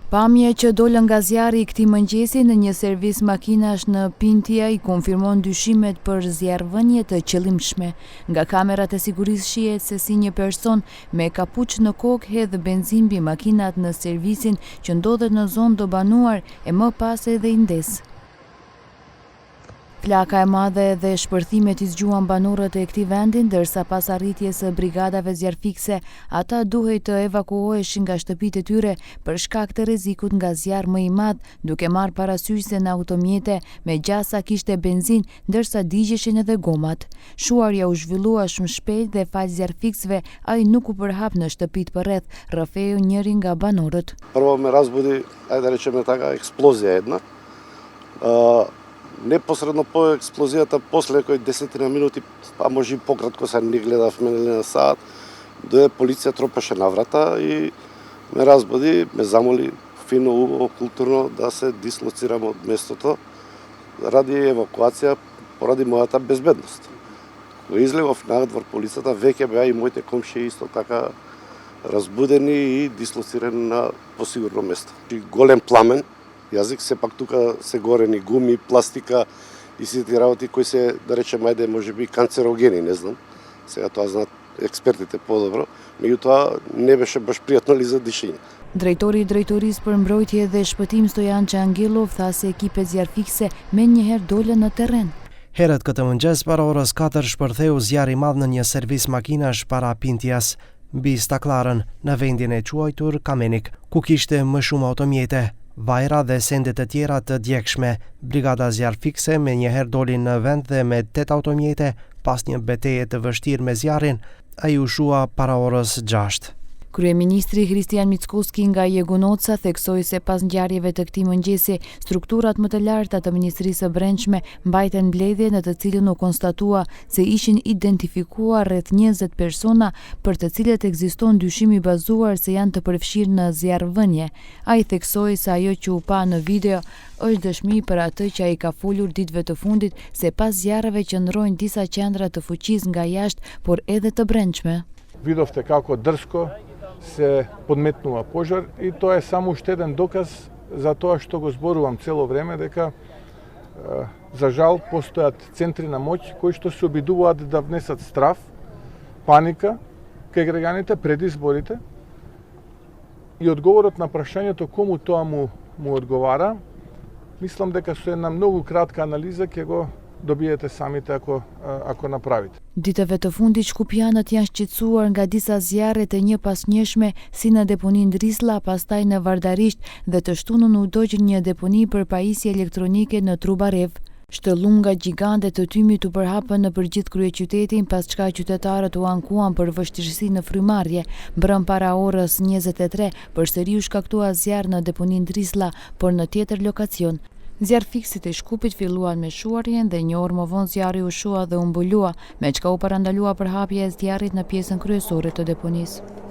Pamje që dolën nga zjarri i këtij mëngjesi në një servis makinash në Pintia i konfirmon dyshimet për zjarrvënie të qëllimshme. Nga kamerat e sigurisë shihet se si një person me kapuç në kokë hedh benzinë mbi makinat në servisin që ndodhet në zonë të banuar e më pas edhe i ndes. Flaka e madhe dhe shpërthimet i zgjuan banorët e këtij vendi, ndërsa pas arritjes së brigadave zjarrfikse, ata duhej të evakuoheshin nga shtëpitë e tyre për shkak të rrezikut nga zjarr më i madh, duke marrë parasysh se në automjete me gjasa kishte benzinë, ndërsa digjeshin edhe gomat. Shuarja u zhvillua shumë shpejt dhe fal zjarrfiksve ai nuk u përhap në shtëpitë përreth, rrëfeu njëri nga banorët. Prvo me razbudi, ajde да речеме така, експлозија една. Непосредно по експлозијата, после кој 10 минути, а може и пократко, се не гледавме на саат, дојде полиција, тропаше на врата и ме разбуди, ме замоли фино, убаво, културно да се дислоцирам од местото ради евакуација, поради мојата безбедност. Кога излегов надвор полицијата, веќе беа и моите комшии исто така разбудени и дислоцирани на посигурно место. Голем пламен, јазик, сепак тука се горени гуми, пластика и сите работи кои се, да речеме, ајде, можеби канцерогени, не знам. Сега тоа знаат експертите подобро, меѓутоа не беше баш пријатно ли за дишење. Drejtori i Drejtorisë për Mbrojtje dhe Shpëtim Stojan Çangellov tha se ekipet zjarrfikse menjëherë dolën në terren. Herët këtë mëngjes para orës 4 shpërtheu zjarri i madh në një servis makinash para Pintias, mbi staklarën në vendin e quajtur Kamenik, ku kishte më shumë automjete, vajra dhe sende të tjera të djegshme. Brigada zjarrfikse menjëherë doli në vend dhe me 8 automjete, pas një betejë të vështirë me zjarrin, ai u shua para orës 6. Kryeministri Kristian Mickoski nga Jegunoca theksoi se pas ngjarjeve të këtij mëngjesi, strukturat më të larta të Ministrisë së Brendshme mbajtën mbledhje në të cilën u konstatua se ishin identifikuar rreth 20 persona për të cilët ekziston dyshim i bazuar se janë të përfshirë në zjarrvënie. Ai theksoi se ajo që u pa në video është dëshmi për atë që ai ka folur ditëve të fundit se pas zjarreve qëndrojnë disa qendra të fuqisë nga jashtë, por edhe të brendshme. Видовте како дрско се подметнува пожар и тоа е само уште еден доказ за тоа што го зборувам цело време, дека за жал постојат центри на моќ кои што се обидуваат да внесат страв, паника кај граѓаните пред изборите и одговорот на прашањето кому тоа му одговара, мислам дека со една многу кратка анализа ќе го dobijete samite ako napravite. Ditëve të fundit shkupianët janë shqetësuar nga disa zjarre të njëpasnjëshme si në deponinë Drislla, pastaj në Vardarisht dhe të shtunën u dogjën një deponi për pajisje elektronike në Trubarev. Shtëllunga gjigante të tymit u përhapën në përgjithë kryeqytetin, pas çka qytetarët u ankuan për vështirësi në frymarrje. Brëm para orës 23 përsëri u shkaktua zjarr në deponinë Drislla, por në tjetër lokacion. Zjarrfiksit e Shkupit filluan me shuarjen dhe një orë më vonë zjarri u shua dhe u mbulua, me çka u parandalua përhapja e zjarrit në pjesën kryesore të deponisë.